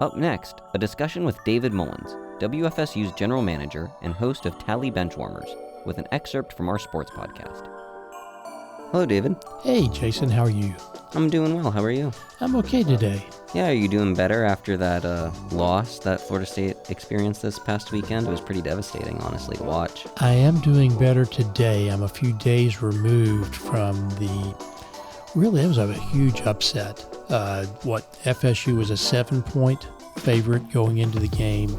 Up next, a discussion with David Mullins, WFSU's general manager and host of Tally Benchwarmers, with an excerpt from our sports podcast. Hello, David. Hey, Jason, how are you? I'm doing well. How are you? I'm okay today. Yeah, are you doing better after that loss that Florida State experienced this past weekend? It was pretty devastating, honestly, to watch. I am doing better today. I'm a few days removed from really, it was a huge upset. FSU was a 7-point favorite going into the game,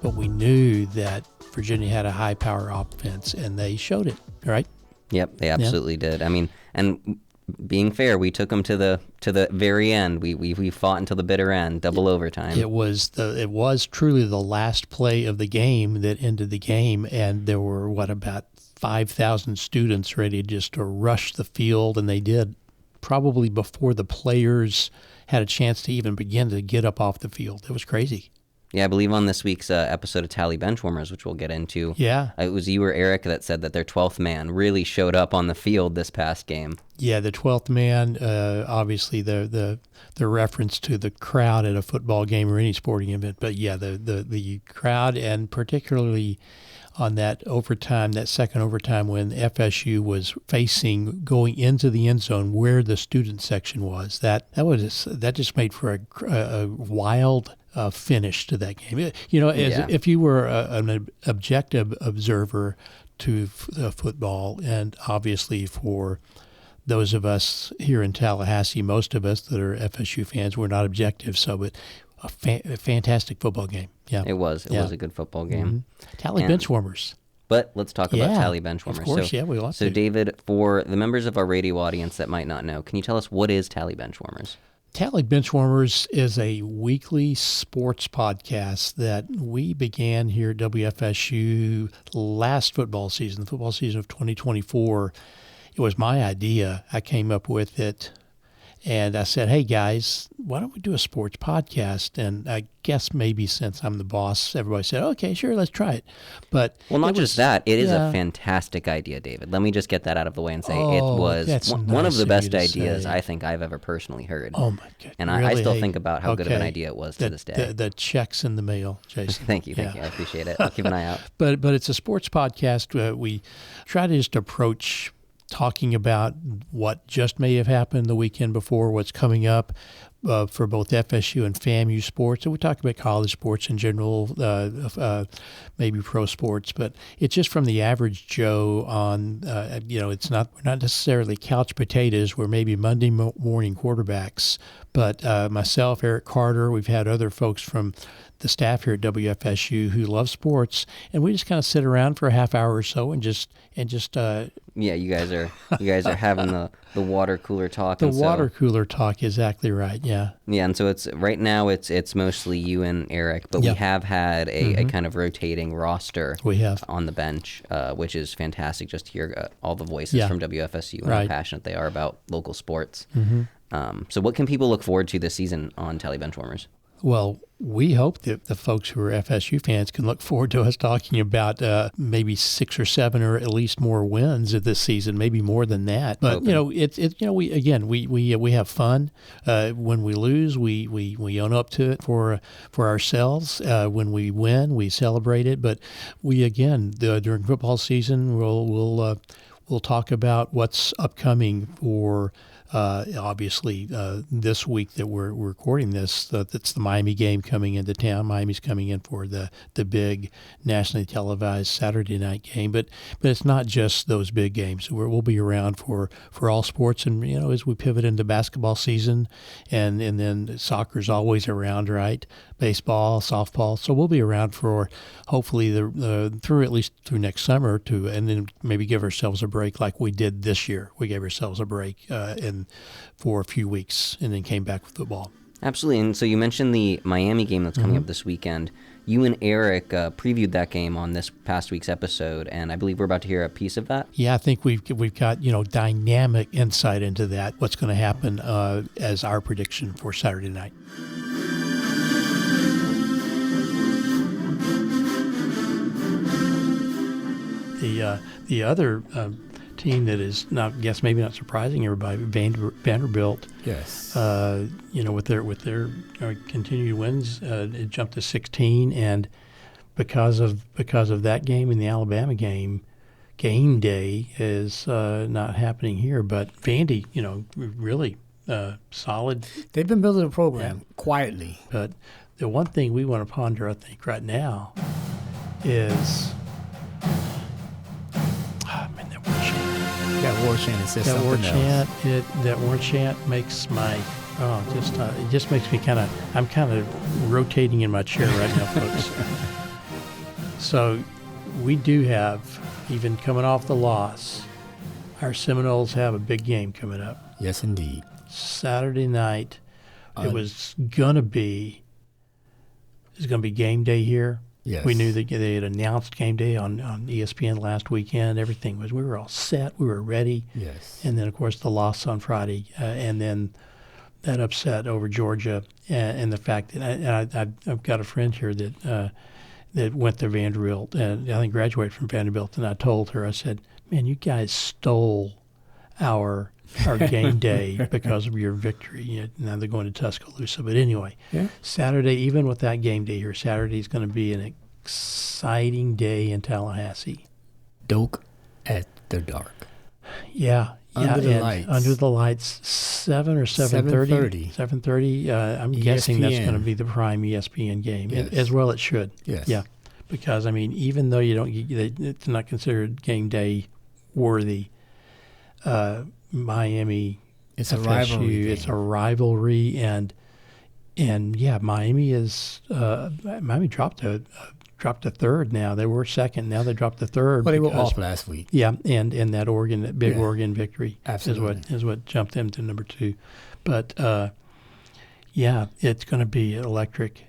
but we knew that Virginia had a high-power offense, and they showed it, right? Yep, they absolutely did. I mean, and being fair, we took them to the very end. We fought until the bitter end, double overtime. It was truly the last play of the game that ended the game, and there were about 5,000 students ready just to rush the field, and they did. Probably before the players had a chance to even begin to get up off the field. It was crazy. Yeah, I believe on this week's episode of Tally Benchwarmers, which we'll get into, it was you or Eric that said that their 12th man really showed up on the field this past game. Yeah, the 12th man, obviously the reference to the crowd at a football game or any sporting event, but yeah, the crowd, and particularly on that second overtime when FSU was facing going into the end zone where the student section was. That just made for a wild finish to that game. If you were an objective observer to football, and obviously for those of us here in Tallahassee, most of us that are FSU fans, we're not objective, but a fantastic football game. Yeah, it was a good football game. Mm-hmm. Tally Benchwarmers. But let's talk about Tally Benchwarmers. Of course, we love So, David, for the members of our radio audience that might not know, can you tell us what is Tally Benchwarmers? Tally Benchwarmers is a weekly sports podcast that we began here at WFSU last football season, the football season of 2024. It was my idea. I came up with it. And I said, hey, guys, why don't we do a sports podcast? And I guess maybe since I'm the boss, everybody said, okay, sure, let's try it. But not just that. It is a fantastic idea, David. Let me just get that out of the way and say it was one of the best ideas I think I've ever personally heard. Oh, my God. And really? I still think about how good of an idea it was to this day. The check's in the mail, Jason. Thank you. I appreciate it. I'll keep an eye out. But it's a sports podcast. We try to just approach talking about what just may have happened the weekend before, what's coming up for both FSU and FAMU sports. And we talk about college sports in general, maybe pro sports, but it's just from the average Joe on, we're not necessarily couch potatoes. We're maybe Monday morning quarterbacks. But myself, Eric Carter, we've had other folks from the staff here at WFSU who love sports, and we just kind of sit around for a half hour or so and just you guys are having the water cooler talk. Water cooler talk, exactly right. Yeah, and so it's right now it's mostly you and Eric, but we have had a kind of rotating roster. We have on the bench, which is fantastic. Just to hear all the voices from WFSU and how passionate they are about local sports. So what can people look forward to this season on Tally Benchwarmers? Well, we hope that the folks who are FSU fans can look forward to us talking about maybe 6 or 7 or at least more wins of this season, maybe more than that. But we have fun. When we lose, we own up to it for ourselves. When we win, we celebrate it. But during football season, we'll talk about what's upcoming for. Obviously, this week that we're recording this, that's the Miami game coming into town. Miami's coming in for the big nationally televised Saturday night game, but it's not just those big games. We'll be around for all sports, and as we pivot into basketball season, and then soccer's always around, right? Baseball, softball. So we'll be around for hopefully through next summer and then maybe give ourselves a break like we did this year. We gave ourselves a break for a few weeks and then came back with football. Absolutely. And so you mentioned the Miami game that's coming up this weekend. You and Eric previewed that game on this past week's episode, and I believe we're about to hear a piece of that. Yeah, I think we've got dynamic insight into that. What's going to happen as our prediction for Saturday night. The other team that is not, I guess maybe not surprising everybody, Vanderbilt. Yes. With their continued wins, it jumped to 16, and because of that game and the Alabama game day is not happening here. But Vandy, really solid. They've been building a program quietly. But the one thing we want to ponder, I think, right now is. That war chant says that something war else. chant, that war chant makes my it just makes me I'm kind of rotating in my chair right now, folks. So we do have, even coming off the loss, our Seminoles have a big game coming up. Yes, indeed. Saturday night. It's gonna be game day here. Yes. We knew that they had announced game day on ESPN last weekend. Everything we were all set. We were ready. Yes. And then, of course, the loss on Friday, and then that upset over Georgia, and the fact that I've got a friend here that went to Vanderbilt, and I think graduated from Vanderbilt, and I told her, I said, man, you guys stole our game day because of your victory. Now they're going to Tuscaloosa. But anyway, Saturday, even with that game day here, Saturday is going to be an exciting day in Tallahassee. Doak at the dark. Yeah. Under the lights. Under the lights, 7 or 7:30. 7:30. I'm guessing that's going to be the prime ESPN game, as well it should. Yes. Yeah, because even though it's not considered game day worthy. Miami, it's FSU, a rivalry. It's a rivalry, and Miami is Miami dropped to third now. They were second. Now they dropped to third. Well, they were off last week. Yeah, and that Oregon victory Absolutely. is what jumped them to number 2. But it's going to be electric.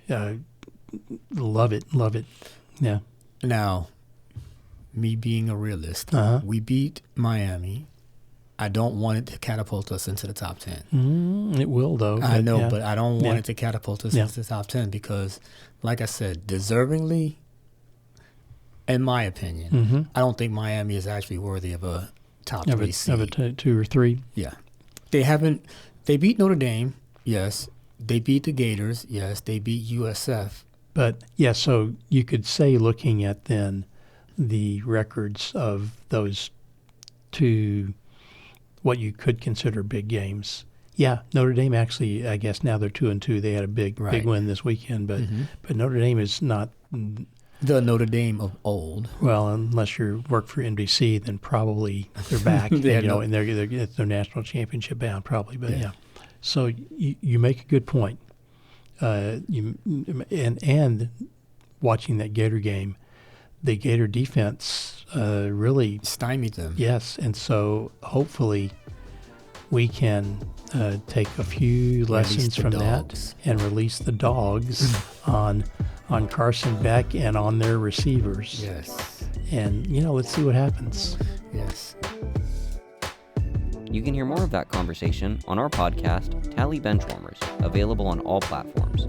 Love it. Yeah. Now, me being a realist, we beat Miami. I don't want it to catapult us into the top 10. It will, though. I know, but I don't want it to catapult us into the top 10 because, like I said, deservingly, in my opinion, I don't think Miami is actually worthy of a top 3 seed. Of a 2 or 3? Yeah. They beat Notre Dame, yes. They beat the Gators, yes. They beat USF. But, so you could say, looking at then the records of those 2, what you could consider big games. Yeah, Notre Dame actually, I guess now they're 2-2. They had a big win this weekend, but Notre Dame is not the Notre Dame of old. Well, unless you work for NBC, then probably they're back. and it's their national championship bound, probably. But so you make a good point. And watching that Gator game, the Gator defense really stymied them. Yes, and so hopefully we can take a few lessons from that and release the dogs on Carson Beck and on their receivers. Yes. And, let's see what happens. Yes. You can hear more of that conversation on our podcast, Tally Benchwarmers, available on all platforms.